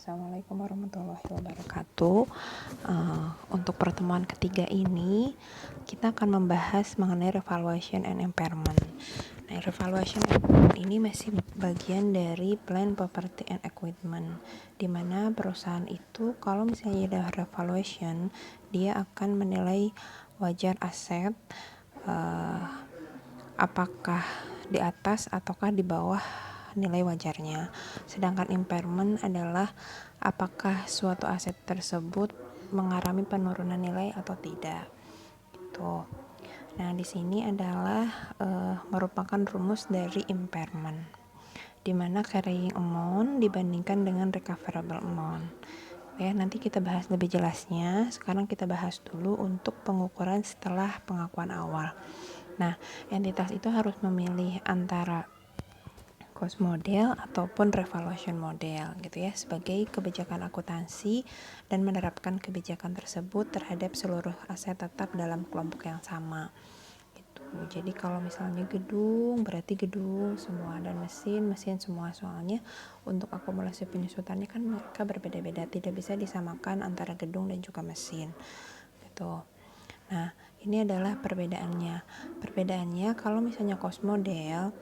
Assalamualaikum warahmatullahi wabarakatuh. Untuk pertemuan ketiga ini kita akan membahas mengenai revaluation and impairment. Nah, revaluation and impairment ini masih bagian dari plan property and equipment, di mana perusahaan itu kalau misalnya ada revaluation, dia akan menilai wajar aset apakah di atas ataukah di bawah nilai wajarnya. Sedangkan impairment adalah apakah suatu aset tersebut mengalami penurunan nilai atau tidak. Gitu. Nah, di sini adalah merupakan rumus dari impairment, di mana carrying amount dibandingkan dengan recoverable amount. Ya, nanti kita bahas lebih jelasnya. Sekarang kita bahas dulu untuk pengukuran setelah pengakuan awal. Nah, entitas itu harus memilih antara cost model ataupun revaluation model gitu ya, sebagai kebijakan akuntansi dan menerapkan kebijakan tersebut terhadap seluruh aset tetap dalam kelompok yang sama gitu. Jadi kalau misalnya gedung berarti gedung semua, dan mesin semua, soalnya untuk akumulasi penyusutannya kan mereka berbeda-beda, tidak bisa disamakan antara gedung dan juga mesin gitu. Nah, ini adalah perbedaannya kalau misalnya cost model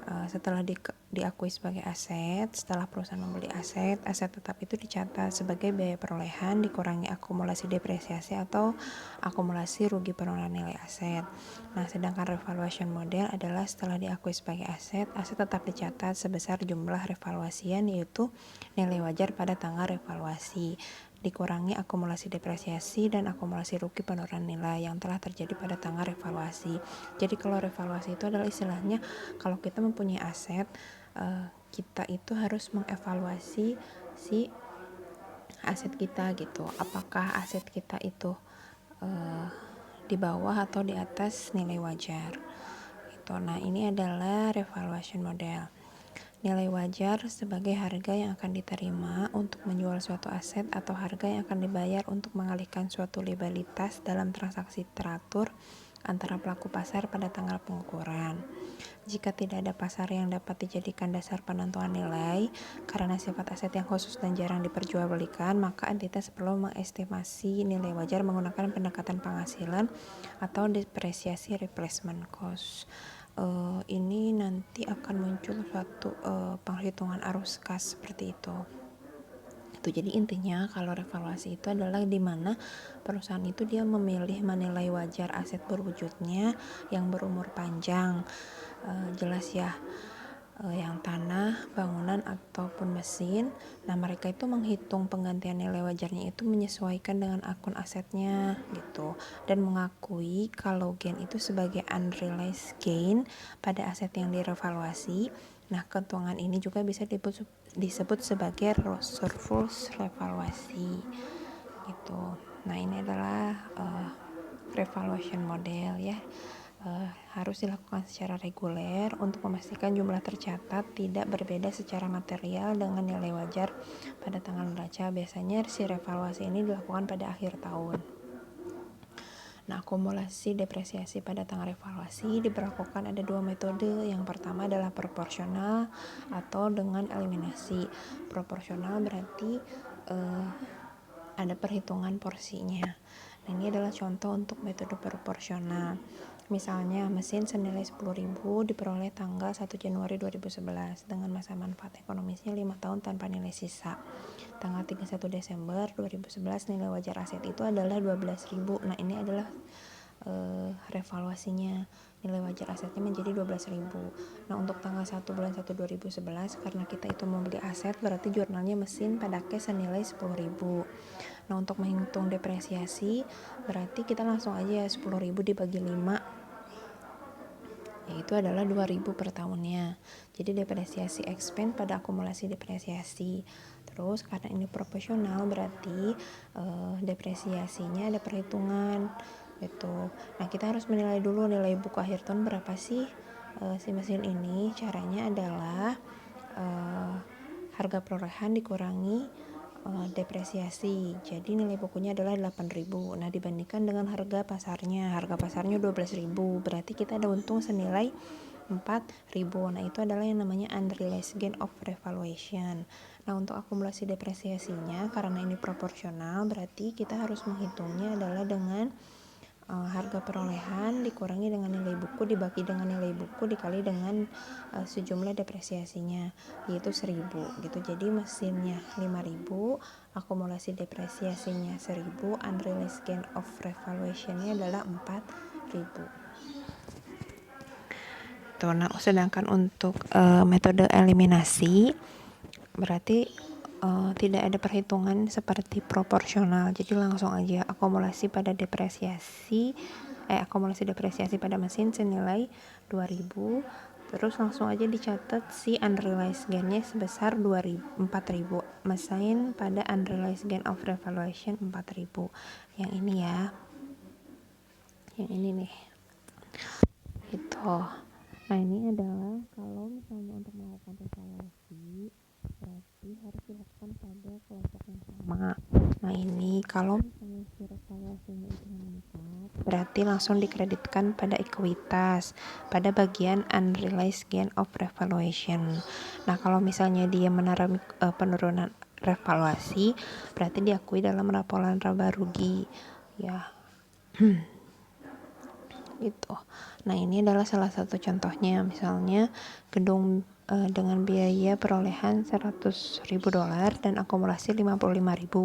setelah diakui sebagai aset, setelah perusahaan membeli aset tetap itu dicatat sebagai biaya perolehan dikurangi akumulasi depresiasi atau akumulasi rugi penurunan nilai aset. Nah, sedangkan revaluation model adalah setelah diakui sebagai aset tetap dicatat sebesar jumlah revaluasian, yaitu nilai wajar pada tanggal revaluasi dikurangi akumulasi depresiasi dan akumulasi rugi penurunan nilai yang telah terjadi pada tanggal revaluasi. Jadi kalau revaluasi itu adalah istilahnya kalau kita mempunyai aset, kita itu harus mengevaluasi si aset kita gitu. Apakah aset kita itu di bawah atau di atas nilai wajar gitu. Nah, ini adalah revaluation model. Nilai wajar sebagai harga yang akan diterima untuk menjual suatu aset atau harga yang akan dibayar untuk mengalihkan suatu liabilitas dalam transaksi teratur antara pelaku pasar pada tanggal pengukuran. Jika tidak ada pasar yang dapat dijadikan dasar penentuan nilai karena sifat aset yang khusus dan jarang diperjualbelikan, maka entitas perlu mengestimasi nilai wajar menggunakan pendekatan penghasilan atau depresiasi replacement cost. Ini nanti akan muncul suatu penghitungan arus kas seperti itu. Jadi intinya kalau revaluasi itu adalah di mana perusahaan itu dia memilih menilai wajar aset berwujudnya yang berumur panjang, jelas ya, yang tanah, bangunan ataupun mesin. Nah, mereka itu menghitung penggantian nilai wajarnya itu menyesuaikan dengan akun asetnya gitu, dan mengakui kalau gain itu sebagai unrealized gain pada aset yang direvaluasi. Nah, keuntungan ini juga bisa disebut sebagai surplus revaluasi gitu. Nah, ini adalah revaluation model ya. Harus dilakukan secara reguler untuk memastikan jumlah tercatat tidak berbeda secara material dengan nilai wajar pada tanggal neraca. Biasanya si revaluasi ini dilakukan pada akhir tahun. Nah, akumulasi depresiasi pada tanggal revaluasi diberlakukan ada dua metode. Yang pertama adalah proporsional atau dengan eliminasi. Proporsional berarti ada perhitungan porsinya. Nah, ini adalah contoh untuk metode proporsional. Misalnya mesin senilai 10.000 diperoleh tanggal 1 Januari 2011 dengan masa manfaat ekonomisnya 5 tahun tanpa nilai sisa. Tanggal 31 Desember 2011 nilai wajar aset itu adalah 12.000. Nah, ini adalah revaluasinya, nilai wajar asetnya menjadi 12.000. Nah, untuk tanggal 1 bulan 1 2011 karena kita itu membeli aset, berarti jurnalnya mesin pada cash senilai 10.000. Nah, untuk menghitung depresiasi berarti kita langsung aja 10.000 dibagi 5, yaitu adalah 2.000 per tahunnya. Jadi depresiasi expense pada akumulasi depresiasi. Terus karena ini proporsional berarti depresiasinya ada perhitungan gitu. Nah, kita harus menilai dulu nilai buku akhir tahun berapa sih si mesin ini. Caranya adalah harga perolehan dikurangi depresiasi. Jadi nilai bukunya adalah 8.000. Nah, dibandingkan dengan harga pasarnya 12.000, berarti kita ada untung senilai 4.000. Nah, itu adalah yang namanya unrealized gain of revaluation. Nah, untuk akumulasi depresiasinya, karena ini proporsional, berarti kita harus menghitungnya adalah dengan harga perolehan dikurangi dengan nilai buku dibagi dengan nilai buku dikali dengan sejumlah depresiasinya, yaitu 1.000 gitu. Jadi mesinnya 5.000, akumulasi depresiasinya 1.000, unrealized gain of revaluation-nya adalah 4.000. Tuh, nah, sedangkan untuk metode eliminasi berarti tidak ada perhitungan seperti proporsional, jadi langsung aja akumulasi depresiasi pada mesin senilai 2.000, terus langsung aja dicatat si unrealized gain-nya sebesar 4.000, mesin pada unrealized gain of revaluation 4.000. Yang ini ya, yang ini nih gitu. Nah, ini adalah kalau misalnya untuk melakukan revaluasi berarti harus dilakukan pada kelompok yang sama. Nah, ini kalau misalnya si revaluasinya itu meningkat, berarti langsung dikreditkan pada ekuitas, pada bagian unrealized gain of revaluation. Nah, kalau misalnya dia mengalami penurunan revaluasi, berarti diakui dalam laporan laba rugi ya. Gitu. Nah, ini adalah salah satu contohnya, misalnya gedung dengan biaya perolehan $100.000 dan akumulasi 55.000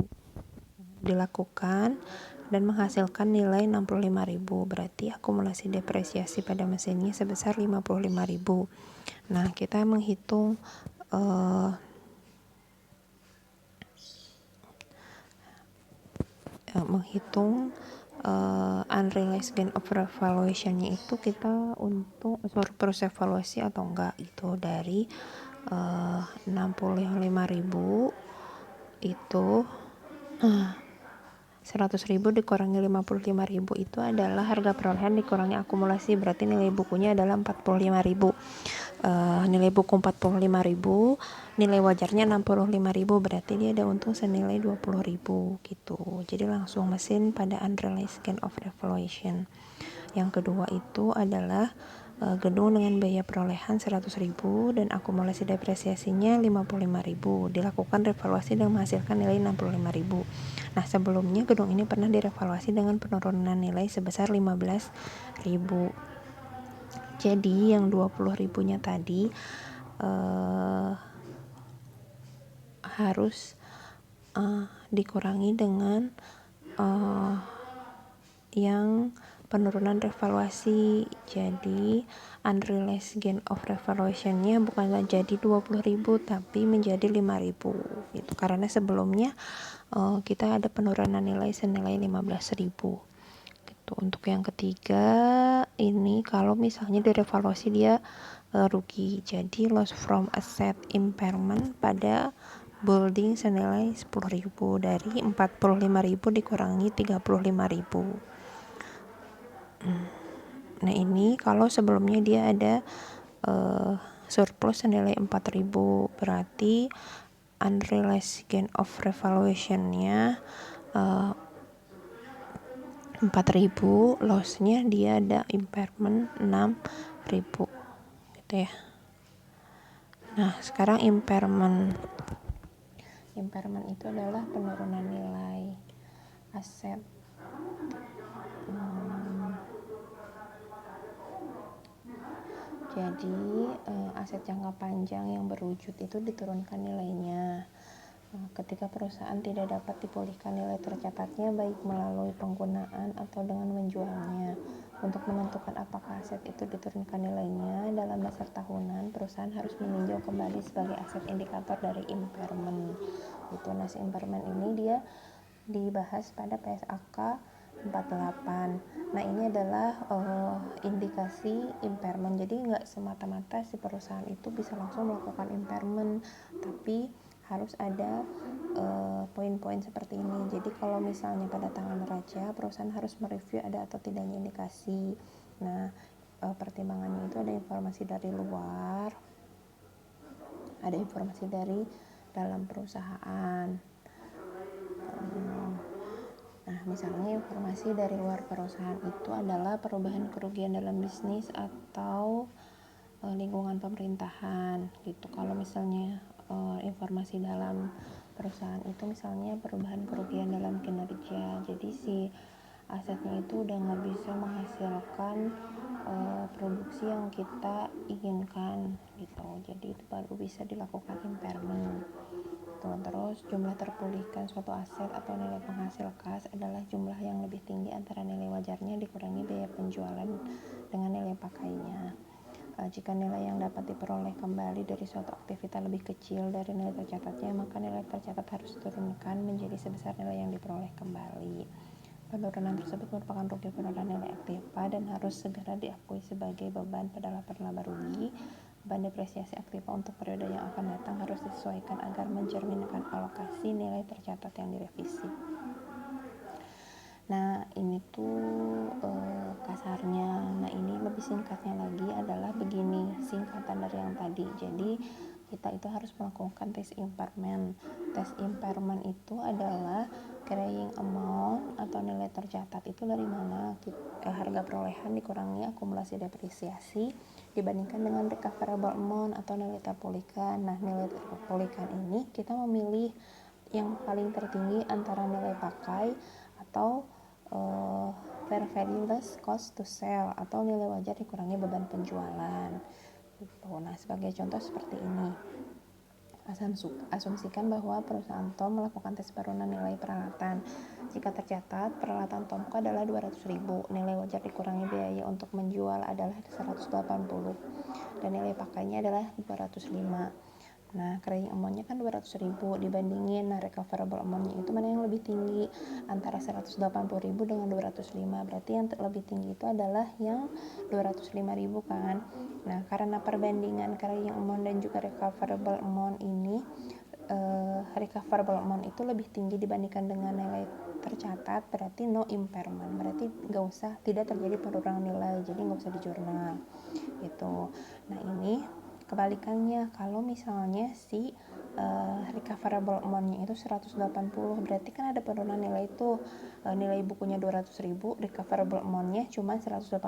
dilakukan dan menghasilkan nilai 65.000, berarti akumulasi depresiasi pada mesinnya sebesar 55.000. Nah, kita menghitung unrealized gain of revaluation-nya itu kita untuk surplus evaluasi atau enggak gitu. Dari 65.000 itu 100.000 dikurangi 55.000 itu adalah harga perolehan dikurangi akumulasi, berarti nilai bukunya adalah 45.000. Nilai buku 45.000, nilai wajarnya 65.000, berarti dia ada untung senilai 20.000 gitu. Jadi langsung mesin pada unrealized gain of revaluation. Yang kedua itu adalah gedung dengan biaya perolehan 100.000 dan akumulasi depresiasinya 55.000, dilakukan revaluasi dan menghasilkan nilai 65.000. Nah, sebelumnya gedung ini pernah direvaluasi dengan penurunan nilai sebesar 15.000. Jadi yang 20.000-nya tadi harus dikurangi dengan yang penurunan revaluasi. Jadi unrealized gain of revaluation-nya bukanlah jadi 20.000 tapi menjadi 5.000 gitu. Karena sebelumnya kita ada penurunan nilai senilai 15.000. Gitu. Untuk yang ketiga ini kalau misalnya direvaluasi dia rugi, jadi loss from asset impairment pada building senilai 10.000, dari 45.000 dikurangi 35.000. Nah, ini kalau sebelumnya dia ada surplus senilai 4.000, berarti unrealized gain of revaluation-nya 4.000, loss-nya dia ada impairment 6.000 gitu ya. Nah, sekarang impairment itu adalah penurunan nilai aset jadi aset jangka panjang yang berwujud itu diturunkan nilainya ketika perusahaan tidak dapat dipulihkan nilai tercatatnya baik melalui penggunaan atau dengan menjualnya. Untuk menentukan apakah aset itu diturunkan nilainya dalam dasar tahunan, perusahaan harus meninjau kembali sebagai aset indikator dari impairment. Gitu. Nah, si impairment ini dia dibahas pada PSAK 48. Nah, ini adalah indikasi impairment. Jadi nggak semata-mata si perusahaan itu bisa langsung melakukan impairment, tapi harus ada poin-poin seperti ini. Jadi kalau misalnya pada tangan neraca, perusahaan harus mereview ada atau tidaknya indikasi. Nah, pertimbangannya itu ada informasi dari luar, ada informasi dari dalam perusahaan. Nah, misalnya informasi dari luar perusahaan itu adalah perubahan kerugian dalam bisnis atau lingkungan pemerintahan gitu. Kalau misalnya informasi dalam perusahaan itu, misalnya perubahan kerugian dalam kinerja. Jadi si asetnya itu udah nggak bisa menghasilkan produksi yang kita inginkan gitu. Jadi itu baru bisa dilakukan impairment. Terus jumlah terpulihkan suatu aset atau nilai penghasil kas adalah jumlah yang lebih tinggi antara nilai wajarnya dikurangi biaya penjualan dengan nilai pakainya. Jika nilai yang dapat diperoleh kembali dari suatu aktivitas lebih kecil dari nilai tercatatnya, maka nilai tercatat harus diturunkan menjadi sebesar nilai yang diperoleh kembali. Penurunan tersebut merupakan rugi penurunan nilai aktiva dan harus segera diakui sebagai beban pada laporan laba rugi. Beban depresiasi aktiva untuk periode yang akan datang harus disesuaikan agar mencerminkan alokasi nilai tercatat yang direvisi. Nah, ini tuh kasarnya. Nah, ini lebih singkatnya lagi adalah begini, singkatan dari yang tadi. Jadi kita itu harus melakukan tes impairment. Tes impairment itu adalah carrying amount atau nilai tercatat itu dari mana, harga perolehan dikurangi akumulasi depresiasi dibandingkan dengan recoverable amount atau nilai terpulihkan. Nah, nilai terpulihkan ini kita memilih yang paling tertinggi antara nilai pakai atau fair value less cost to sell atau nilai wajar dikurangi beban penjualan gitu. Nah, sebagai contoh seperti ini, asumsikan bahwa perusahaan Tom melakukan tes penurunan nilai peralatan. Jika tercatat peralatan Tomko adalah 200.000, nilai wajar dikurangi biaya untuk menjual adalah 180 dan nilai pakainya adalah 205. Nah, carrying amount-nya kan 200.000 dibandingin recoverable amount-nya itu mana yang lebih tinggi antara 180.000 dengan 205. Berarti yang lebih tinggi itu adalah yang 205.000 kan. Nah, karena perbandingan carrying amount dan juga recoverable amount ini, recoverable amount itu lebih tinggi dibandingkan dengan nilai tercatat, berarti no impairment, berarti tidak terjadi penurunan nilai, jadi nggak usah dijurnal gitu. Nah, ini kebalikannya, kalau misalnya si recoverable amount-nya itu 180, berarti kan ada penurunan nilai itu, nilai bukunya 200.000, recoverable amount-nya cuma 180.000,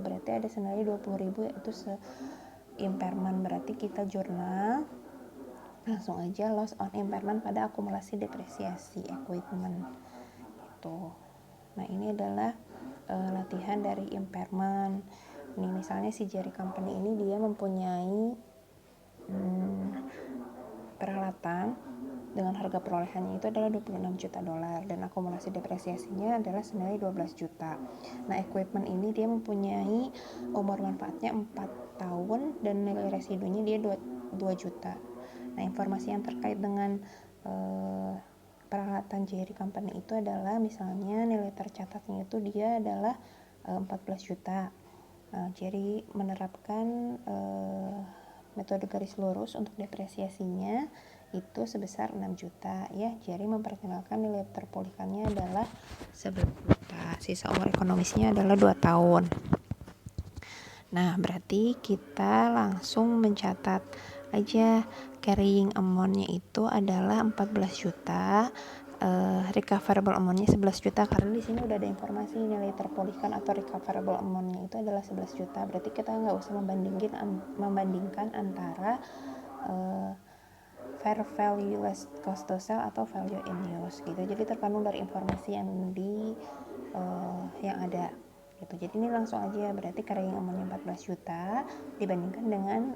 berarti ada senilai 20.000 itu impairment. Berarti kita jurnal langsung aja loss on impairment pada akumulasi depresiasi equipment gitu. Nah, ini adalah latihan dari impairment. Ini misalnya si Jerry Company ini dia mempunyai peralatan dengan harga perolehannya itu adalah 26 juta dolar dan akumulasi depresiasinya adalah senilai 12 juta. Nah, equipment ini dia mempunyai umur manfaatnya 4 tahun dan nilai residunya dia 2 juta. Nah, informasi yang terkait dengan peralatan Jerry Company itu adalah misalnya nilai tercatatnya itu dia adalah 14 juta. Jerry menerapkan metode garis lurus untuk depresiasinya itu sebesar 6 juta ya. Jerry memperkenalkan nilai terpulihkannya adalah 11 juta. Sisa umur ekonomisnya adalah 2 tahun. Nah, berarti kita langsung mencatat aja carrying amount-nya itu adalah 14 juta, recoverable amount-nya 11 juta, karena di sini udah ada informasi nilai terpulihkan atau recoverable amount-nya itu adalah 11 juta. Berarti kita nggak usah membandingkan antara fair value less cost to sell atau value in use gitu. Jadi terkandung dari informasi yang ada gitu. Jadi ini langsung aja, berarti carrying amount-nya 14 juta dibandingkan dengan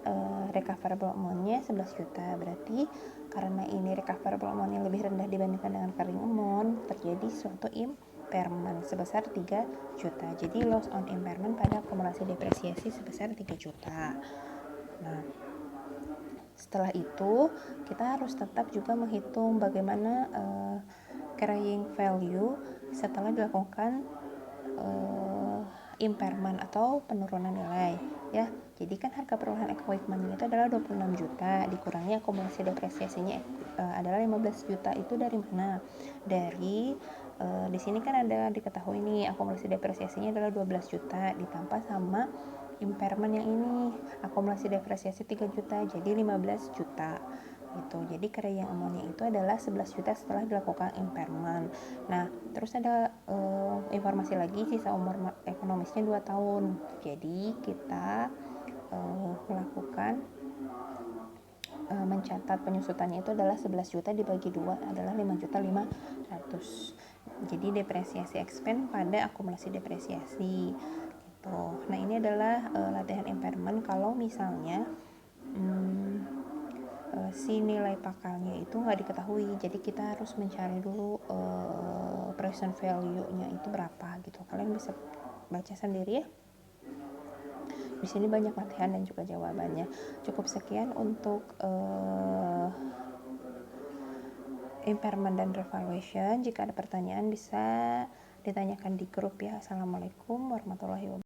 recoverable amount-nya 11 juta. Berarti karena ini recoverable amount-nya lebih rendah dibandingkan dengan carrying amount, terjadi suatu impairment sebesar 3 juta. Jadi loss on impairment pada akumulasi depresiasi sebesar 3 juta. Nah, setelah itu kita harus tetap juga menghitung bagaimana carrying value setelah dilakukan impairment atau penurunan nilai ya. Jadi kan harga perolehan equipment itu adalah 26 juta dikurangi akumulasi depresiasinya adalah 15 juta. Itu dari mana? Dari di sini kan ada diketahui nih akumulasi depresiasinya adalah 12 juta ditambah sama impairment yang ini akumulasi depresiasi 3 juta, jadi 15 juta gitu. Jadi carrying amount-nya itu adalah 11 juta setelah dilakukan impairment. Nah, terus ada informasi lagi sisa umur ekonomisnya 2 tahun. Jadi kita melakukan mencatat penyusutannya itu adalah 11 juta dibagi 2 adalah 5.500.000. Jadi depresiasi expense pada akumulasi depresiasi gitu. Nah ini adalah latihan impairment kalau misalnya si nilai pakalnya itu nggak diketahui, jadi kita harus mencari dulu present value-nya itu berapa gitu. Kalian bisa baca sendiri ya. Di sini banyak latihan dan juga jawabannya. Cukup sekian untuk impairment dan revaluation. Jika ada pertanyaan bisa ditanyakan di grup ya. Assalamualaikum warahmatullahi wabarakatuh.